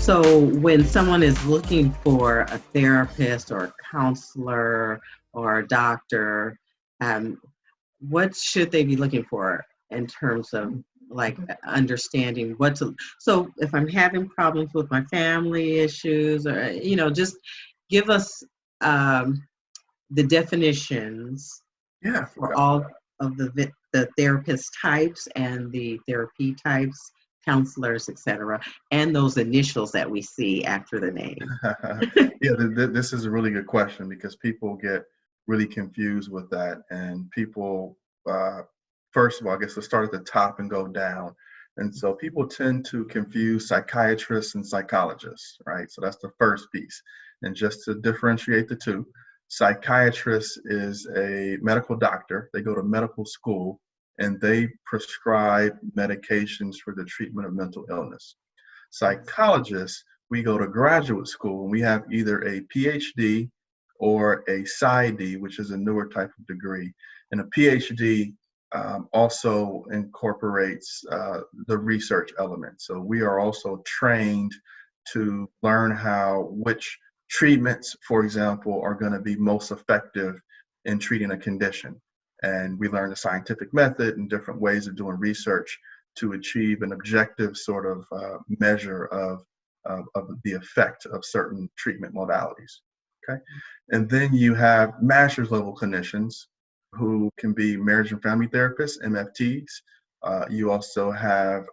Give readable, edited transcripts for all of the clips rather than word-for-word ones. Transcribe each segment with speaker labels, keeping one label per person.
Speaker 1: So when someone is looking for a therapist or a counselor or a doctor, um, what should they be looking for in terms of like understanding what to, so if I'm having problems with my family issues or, just give us um, the definitions
Speaker 2: Yeah,
Speaker 1: for all of the therapist types and the therapy types, counselors, etc., and those initials that we see after the name.
Speaker 2: yeah. This is a really good question because people get really confused with that, and people, uh, first of all, I guess let's start at the top and go down. And so people tend to confuse psychiatrists and psychologists, right? So that's the first piece. And just to differentiate the two, psychiatrist is a medical doctor. They go to medical school and they prescribe medications for the treatment of mental illness. Psychologists, we go to graduate school and we have either a PhD or a PsyD, which is a newer type of degree. And a PhD also incorporates the research element. So we are also trained to learn which treatments, for example, are going to be most effective in treating a condition. And we learn the scientific method and different ways of doing research to achieve an objective sort of measure of the effect of certain treatment modalities. Okay. And then you have master's level clinicians who can be marriage and family therapists, MFTs. You also have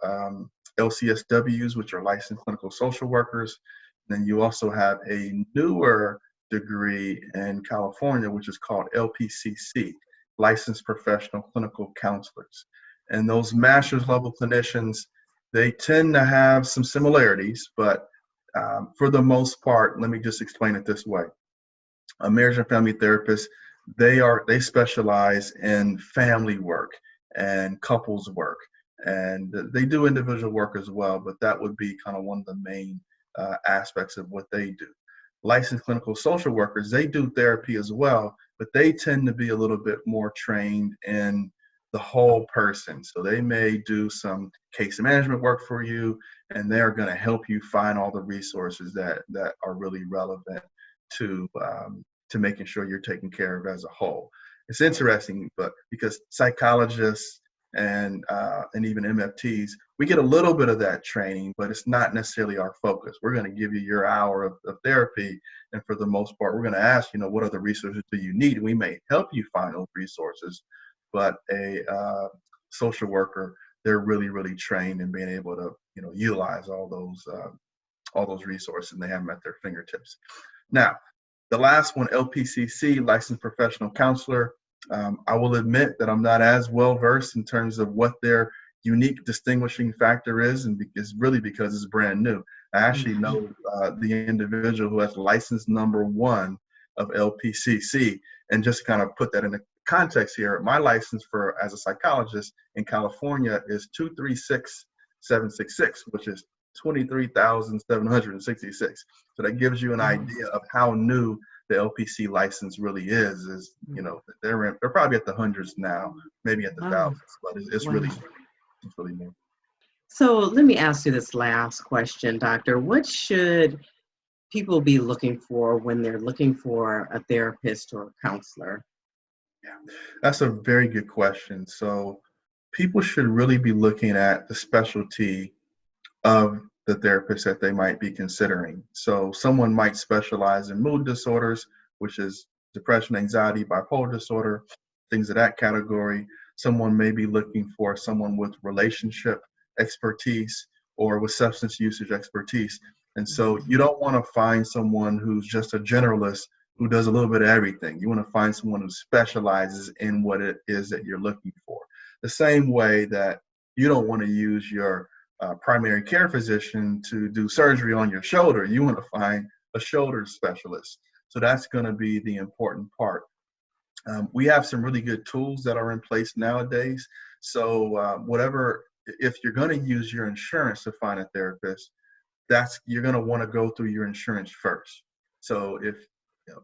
Speaker 2: LCSWs, which are licensed clinical social workers. Then you also have a newer degree in California, which is called LPCC, licensed professional clinical counselors. And those master's level clinicians, they tend to have some similarities, but for the most part, let me just explain it this way. A marriage and family therapist, they specialize in family work and couples work, and they do individual work as well, but that would be kind of one of the main aspects of what they do. Licensed clinical social workers, they do therapy as well, but they tend to be a little bit more trained in the whole person. So they may do some case management work for you, and they're going to help you find all the resources that are really relevant to making sure you're taken care of as a whole. It's interesting, but because psychologists and even MFTs, we get a little bit of that training, but it's not necessarily our focus. We're going to give you your hour of therapy, and for the most part, we're going to ask, what other resources do you need? We may help you find those resources, but a social worker, they're really, really trained in being able to, utilize all those resources, and they have them at their fingertips. Now, the last one, LPCC, licensed professional counselor. I will admit that I'm not as well versed in terms of what their unique distinguishing factor is, and it's really because it's brand new. I actually know the individual who has license number 1 of LPCC, and just kind of put that in the context here. My license as a psychologist in California is 236766, which is 23,766. So that gives you an idea of how new the LPC license really is. They're probably at the hundreds now, maybe at the thousands, but it's really new.
Speaker 1: So let me ask you this last question, Doctor. What should people be looking for when they're looking for a therapist or a counselor?
Speaker 2: Yeah, that's a very good question. So people should really be looking at the specialty of the therapist that they might be considering. So someone might specialize in mood disorders, which is depression, anxiety, bipolar disorder, things of that category. Someone may be looking for someone with relationship expertise or with substance usage expertise. And so you don't want to find someone who's just a generalist who does a little bit of everything. You want to find someone who specializes in what it is that you're looking for. The same way that you don't want to use your primary care physician to do surgery on your shoulder. You want to find a shoulder specialist. So that's going to be the important part. We have some really good tools that are in place nowadays. So if you're going to use your insurance to find a therapist, you're going to want to go through your insurance first. So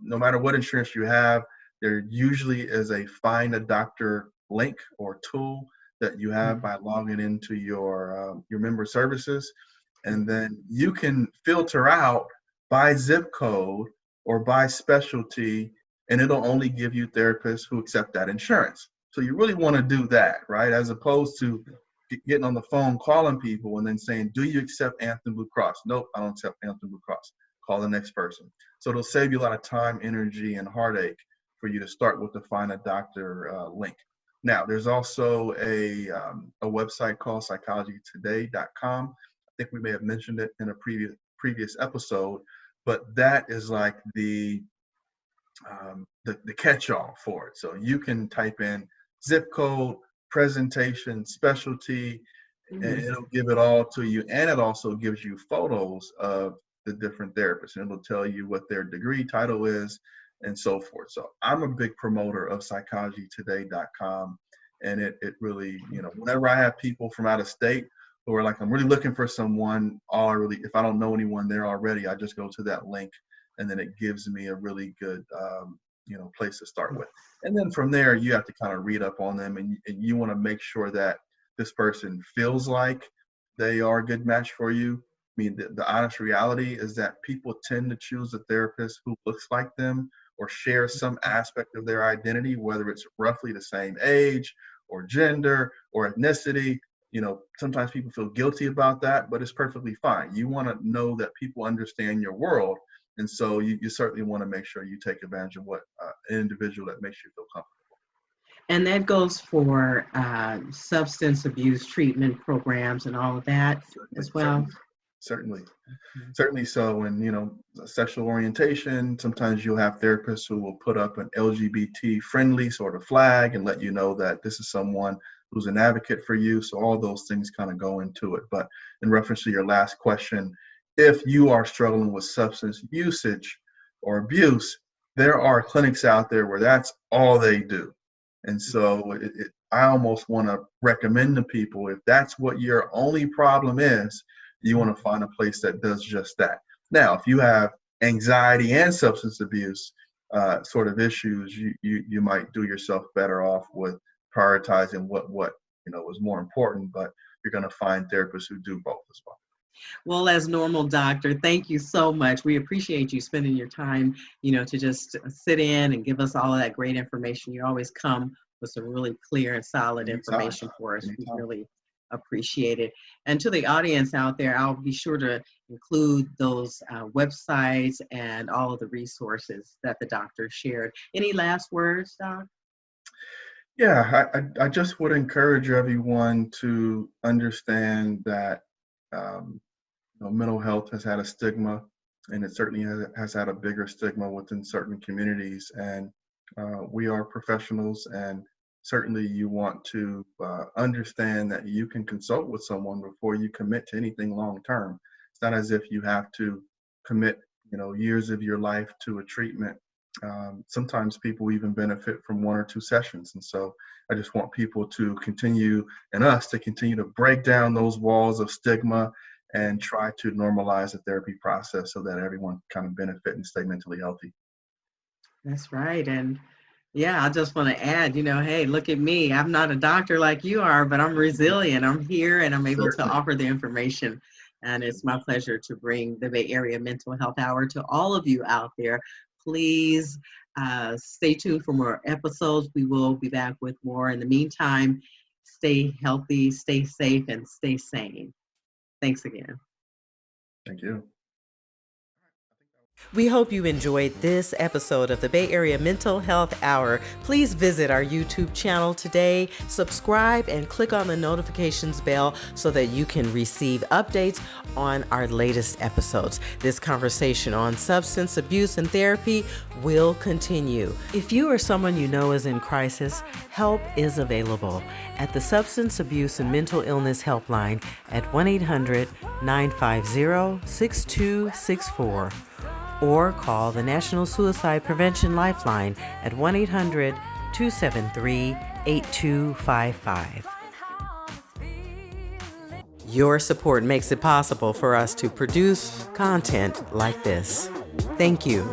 Speaker 2: no matter what insurance you have, there usually is a find a doctor link or tool that you have by logging into your member services. And then you can filter out by zip code or by specialty, and it'll only give you therapists who accept that insurance. So you really want to do that, right? As opposed to getting on the phone, calling people, and then saying, do you accept Anthem Blue Cross? Nope, I don't accept Anthem Blue Cross. Call the next person. So it'll save you a lot of time, energy, and heartache for you to start with the Find a Doctor link. Now, there's also a website called psychologytoday.com. I think we may have mentioned it in a previous episode, but that is like the catch-all for it. So you can type in zip code, presentation, specialty, and it'll give it all to you. And it also gives you photos of the different therapists, and it'll tell you what their degree title is and so forth. So I'm a big promoter of psychologytoday.com. And it really, whenever I have people from out of state who are like, I'm really looking for someone, if I don't know anyone there already, I just go to that link, and then it gives me a really good, place to start with. And then from there, you have to kind of read up on them, and you want to make sure that this person feels like they are a good match for you. I mean, the honest reality is that people tend to choose a therapist who looks like them or shares some aspect of their identity, whether it's roughly the same age or gender or ethnicity. Sometimes people feel guilty about that, but it's perfectly fine. You want to know that people understand your world. And so you certainly want to make sure you take advantage of what an individual that makes you feel comfortable.
Speaker 1: And that goes for substance abuse treatment programs and all of that as well.
Speaker 2: Certainly. So, and sexual orientation, sometimes you'll have therapists who will put up an LGBT friendly sort of flag and let you know that this is someone who's an advocate for you. So all those things kind of go into it. But in reference to your last question, if you are struggling with substance usage or abuse, there are clinics out there where that's all they do. And so I almost want to recommend to people, if that's what your only problem is, you want to find a place that does just that. Now, if you have anxiety and substance abuse sort of issues, you might do yourself better off with prioritizing what is more important, but you're going to find therapists who do both as well.
Speaker 1: Well, as normal, doctor, thank you so much. We appreciate you spending your time, to just sit in and give us all of that great information. You always come with some really clear and solid information for us. We really appreciate it. And to the audience out there, I'll be sure to include those websites and all of the resources that the doctor shared. Any last words, Doc?
Speaker 2: Yeah, I just would encourage everyone to understand that mental health has had a stigma, and it certainly has had a bigger stigma within certain communities. And we are professionals, and certainly you want to understand that you can consult with someone before you commit to anything long term. It's not as if you have to commit, years of your life to a treatment. Sometimes people even benefit from 1 or 2 sessions. And so I just want people to continue, and us to continue to break down those walls of stigma and try to normalize the therapy process so that everyone kind of benefit and stay mentally healthy.
Speaker 1: That's right. And yeah, I just want to add, hey, look at me. I'm not a doctor like you are, but I'm resilient. I'm here and I'm able to offer the information. And it's my pleasure to bring the Bay Area Mental Health Hour to all of you out there. Please stay tuned for more episodes. We will be back with more. In the meantime, stay healthy, stay safe, and stay sane. Thanks again.
Speaker 2: Thank you.
Speaker 3: We hope you enjoyed this episode of the Bay Area Mental Health Hour. Please visit our YouTube channel today, subscribe, and click on the notifications bell so that you can receive updates on our latest episodes. This conversation on substance abuse and therapy will continue. If you or someone you know is in crisis, help is available at the Substance Abuse and Mental Illness Helpline at 1-800-950-6264. or call the National Suicide Prevention Lifeline at 1-800-273-8255. Your support makes it possible for us to produce content like this. Thank you.